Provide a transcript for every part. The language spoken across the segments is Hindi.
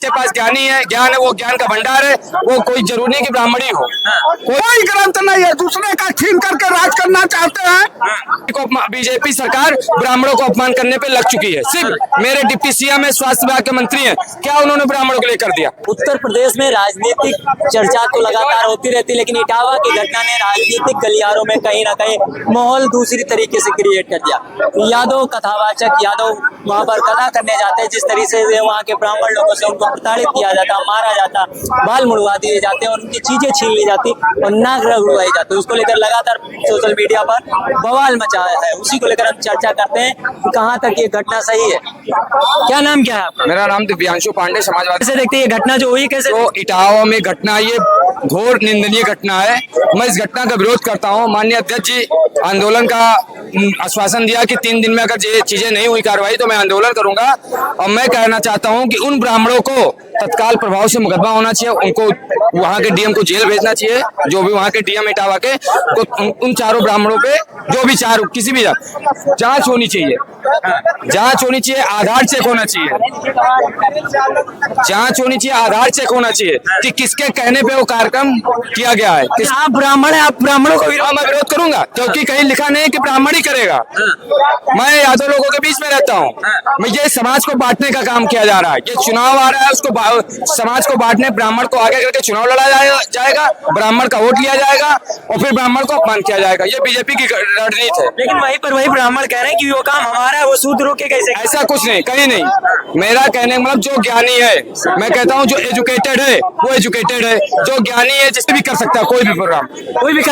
के पास ज्ञानी है, ज्ञान है, वो ज्ञान का भंडार है, वो कोई जरूरी नहीं कि ब्राह्मण ही हो। कोई ग्रंथ नहीं है, दूसरे का छीन करके राज करना चाहते हैं। बीजेपी सरकार ब्राह्मणों को अपमान करने पे लग चुकी है। सिर्फ मेरे डिप्टी सीएम है, स्वास्थ्य विभाग के मंत्री हैं, क्या उन्होंने ब्राह्मणों को लेकर दिया? उत्तर प्रदेश में राजनीतिक चर्चा तो लगातार होती रहती, लेकिन इटावा की घटना ने राजनीतिक गलियारों में कहीं ना कहीं माहौल दूसरी तरीके से क्रिएट कर दिया। यादव कथावाचक, यादव वहाँ पर कथा करने जाते हैं, जिस तरीके से वहाँ के ब्राह्मण लोगों से उनको प्रताड़ित किया जाता, मारा जाता, बाल मुड़वा दिए जाते और उनकी चीजें छीन ली जाती और नाक रगड़वाई जाती। उसको लेकर लगातार सोशल मीडिया पर बवाल मचा है। उसी को लेकर हम चर्चा करते हैं कि कहाँ तक ये घटना सही है। क्या नाम क्या है आपका? मेरा नाम दिव्यांशु पांडे, समाजवादी। कैसे देखते हैं ये घटना जो हुई, कैसे? तो इटावा में घटना, ये घोर निंदनीय घटना है। मैं इस घटना का विरोध करता हूँ। माननीय अध्यक्ष जी आंदोलन का आश्वासन दिया कि 3 दिन में अगर ये चीजें नहीं हुई कार्रवाई तो मैं आंदोलन करूंगा। और मैं कहना चाहता हूं कि उन ब्राह्मणों को तत्काल प्रभाव से मुकदमा होना चाहिए, उनको वहां के डीएम को जेल भेजना चाहिए, जो भी वहां के डीएम इटावा के, तो उन चारों ब्राह्मणों पे जो भी चारों किसी भी जांच होनी चाहिए, जांच होनी चाहिए, आधार चेक होना चाहिए, जांच होनी चाहिए, आधार चेक होना चाहिए कि किसके कहने पे वो कार्यक्रम किया गया है। आप ब्राह्मण है, आप ब्राह्मणों को मैं विरोध करूंगा, क्योंकि कहीं लिखा नहीं है कि ब्राह्मण ही करेगा। मैं यादव लोगों के बीच में रहता हूँ। मैं ये समाज को बांटने का काम किया जा रहा है। ये चुनाव आ रहा है, उसको समाज को बांटने, ब्राह्मण को आगे करके चुनाव लड़ा जाएगा, ब्राह्मण का वोट लिया जाएगा और फिर ब्राह्मण को अपमान किया जाएगा। ये बीजेपी की रणनीति है। लेकिन वहीं पर वही ब्राह्मण कह रहे हैं कि वो काम हमारा है, वो सूद रोके कैसे? ऐसा कुछ नहीं, कहीं नहीं। मेरा कहने का मतलब जो ज्ञानी है, मैं कहता हूँ जो एजुकेटेड है वो एजुकेटेड है, जो ज्ञानी है जिससे भी कर सकता है कोई भी प्रोग्राम, कोई भी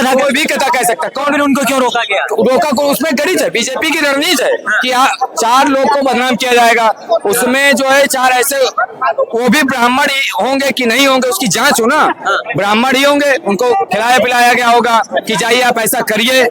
कथा कह सकता है। कौन? फिर उनको क्यों रोका गया? रोका को उसमें गणित है, बीजेपी की रणनीति है कि 4 लोग को बदनाम किया जाएगा। उसमें जो है 4 ऐसे, वो भी ब्राह्मण ही होंगे कि नहीं होंगे उसकी जांच हो ना। ब्राह्मण ही होंगे, उनको खिलाया पिलाया गया होगा कि जाइए आप ऐसा करिए।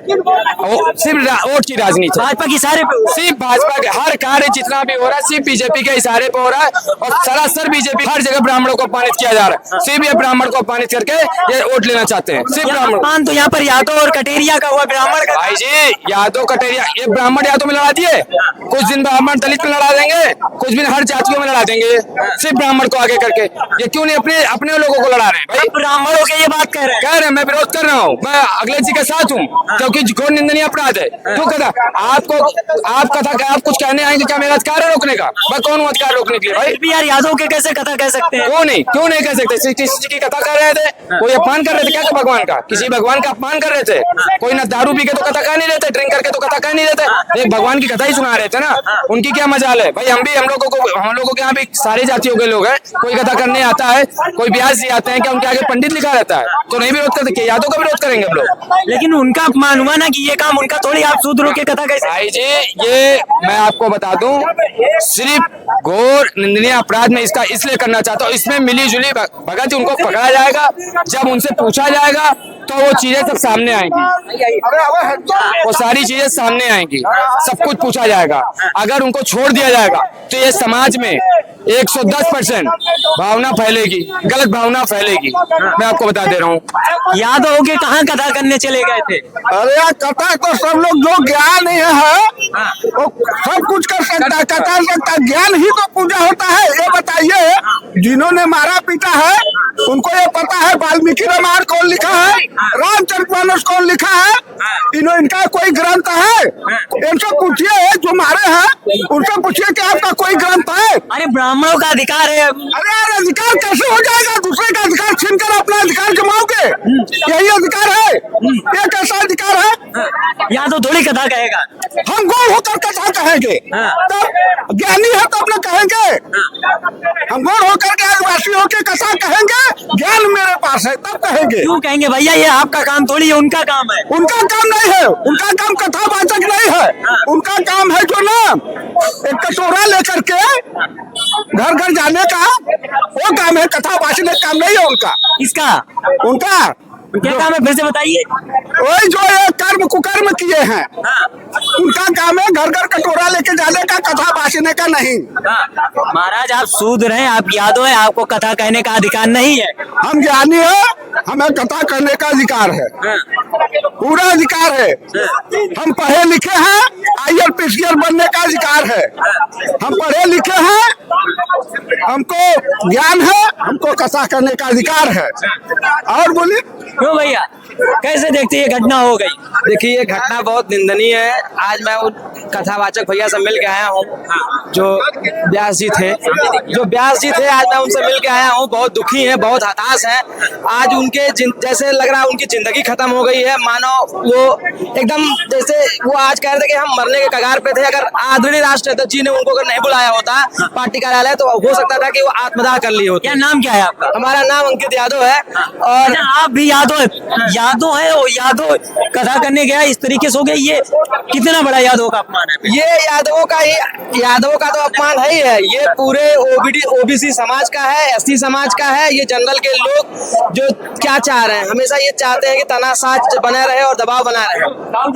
सिर्फ वोट की राजनीति, भाजपा के इशारे पे, सिर्फ भाजपा के हर कार्य जितना भी हो रहा है सिर्फ बीजेपी के इशारे पे हो रहा है। और सरासर बीजेपी हर जगह ब्राह्मणों को अपमानित किया जा रहा है। सिर्फ ये ब्राह्मण को अपमानित करके ये वोट लेना चाहते हैं, सिर्फ ब्राह्मण। तो यहाँ पर यादव और कटेरिया का हुआ, ब्राह्मण का। भाई जी यादव कटेरिया, ये ब्राह्मण यादव में लड़ा दिए, कुछ दिन ब्राह्मण दलित में लड़ा देंगे, कुछ दिन हर जातियों में लड़ा देंगे, सिर्फ ब्राह्मण को आगे करके। ये क्यों नहीं अपने लोगों को लड़ा रहे हैं? भाई ब्राह्मणों के ये बात कह रहे हैं, मैं विरोध कर रहा हूँ, मैं अखिलेश जी के साथ हूँ, क्योंकि घोर निंदनीय अपराध है। क्यों कथा आप कुछ कहने आएंगे, क्या मेरा अधिकार है रोकने का? मैं कौन हूँ अधिकार रोकने के लिए? भाई यार यादव के कैसे कथा कह सकते हैं? क्यों नहीं कह सकते? किसी की कथा कर रहे थे, कोई अपमान कर रहे थे क्या? भगवान का, किसी भगवान का अपमान कर रहे थे? कोई ना दारू पी के तो कथा कह नहीं रहते, ड्रिंक करके तो कथा कह नहीं रहते, एक भगवान की कथा ही सुना रहे थे ना। उनकी क्या मजाल है? भाई हम लोगों के यहाँ भी सारे जातियों के लोग हैं, कोई कथा करने आता है, कोई ब्याज दिए आते हैं, क्या उनके आगे पंडित लिखा रहता है? तो नहीं विरोध करते, यादव का विरोध करेंगे हम लोग। लेकिन उनका अपमान हुआ ना कि ये काम उनका थोड़ी, आप सूद रोके कथा कैसे? भाई जी ये मैं आपको बता दूं, सिर्फ घोर निंदनीय अपराध में इसका इसलिए करना चाहता हूँ। इसमें मिली जुली भगत, उनको पकड़ा जाएगा, जब उनसे पूछा जाएगा तो वो चीजें सब सामने आएंगी, वो सारी चीजें सामने आएंगी, सब कुछ पूछा जाएगा। अगर उनको छोड़ दिया जाएगा तो ये समाज में 110% भावना फैलेगी, गलत भावना फैलेगी। मैं आपको बता दे रहा हूँ। यादव के कहाँ कथा करने चले गए थे? अरे यार कथा तो सब लोग जो ज्ञान है वो सब कुछ कर सकता है, कथा सकता है, ज्ञान ही तो पूजा होता है। ये बताइए जिन्होंने मारा पीटा है उनको ये पता है वाल्मीकि रामायण कौन लिखा है, रामचरितमानस कौन लिखा है? इनका कोई ग्रंथ है? इनसे पूछिए जो मारे हैं, उनसे पूछिए कि आपका कोई ग्रंथ है? अरे ब्राह्मणों का अधिकार है। अरे यार अधिकार कैसे हो जाएगा? दूसरे का अधिकार छीनकर अपना अधिकार जमाओगे, यही अधिकार है? ये कैसा अधिकार है? यादव थोड़ी कथा कहेगा, हम गौर होकर कथा कहेंगे, तब ज्ञानी है तो अपने कहेंगे। हम गौर होकर के आदिवासी होकर कथा कहेंगे, ज्ञान मेरे पास है तब कहेंगे। क्यों कहेंगे भैया? ये आपका काम थोड़ी है, उनका काम है। उनका काम नहीं है, उनका काम कथावाचक नहीं है। उनका काम है जो ना एक कटोरा लेकर के घर घर जाने का, वो काम है। कथा वाचने का काम नहीं है उनका। इसका उनका क्या काम है? फिर से बताइए। वही जो ये कर्म कुकर्म किए हैं, उनका काम है घर घर कटोरा लेके जाने का, कथा बांटने का नहीं। महाराज आप सूद रहे हैं, आप यादव है, आपको कथा कहने का अधिकार नहीं है। हम ज्ञानी है, हमें कथा करने का अधिकार है। पूरा अधिकार है। हम पढ़े लिखे हैं, आईआर पीसीआर बनने का अधिकार है। हम पढ़े लिखे हैं, हमको ज्ञान है, हमको कथा करने का अधिकार है। और बोलिए क्यों भैया, कैसे देखते ये घटना हो गई? देखिए ये घटना बहुत निंदनीय है। आज मैं उन कथावाचक भैया से मिल के आया हूँ जो व्यास जी थे, आज मैं उनसे मिल के आया हूँ। बहुत दुखी हैं, बहुत हताश हैं। आज उनके जैसे लग रहा है उनकी जिंदगी खत्म हो गई है, मानो वो एकदम जैसे वो आज कह रहे थे कि हम मरने के कगार पे थे। अगर आदरणीय राष्ट्रपति जी ने उनको अगर नहीं बुलाया होता पार्टी कार्यालय तो हो सकता था कि वो आत्मदाह कर लिए होते। क्या नाम क्या है आपका? हमारा नाम अंकित यादव है। और आप भी यादव है और यादव कथा करने गया इस तरीके से हो गया, ये कितना बड़ा यादव का अपमान है? ये यादवों का तो अपमान है ही है। ये पूरे ओबीसी समाज का है, एसटी समाज का है। ये जनरल के लोग जो क्या चाह रहे हैं, हमेशा ये चाहते हैं कि तनाशाह बना रहे और दबाव बना रहे।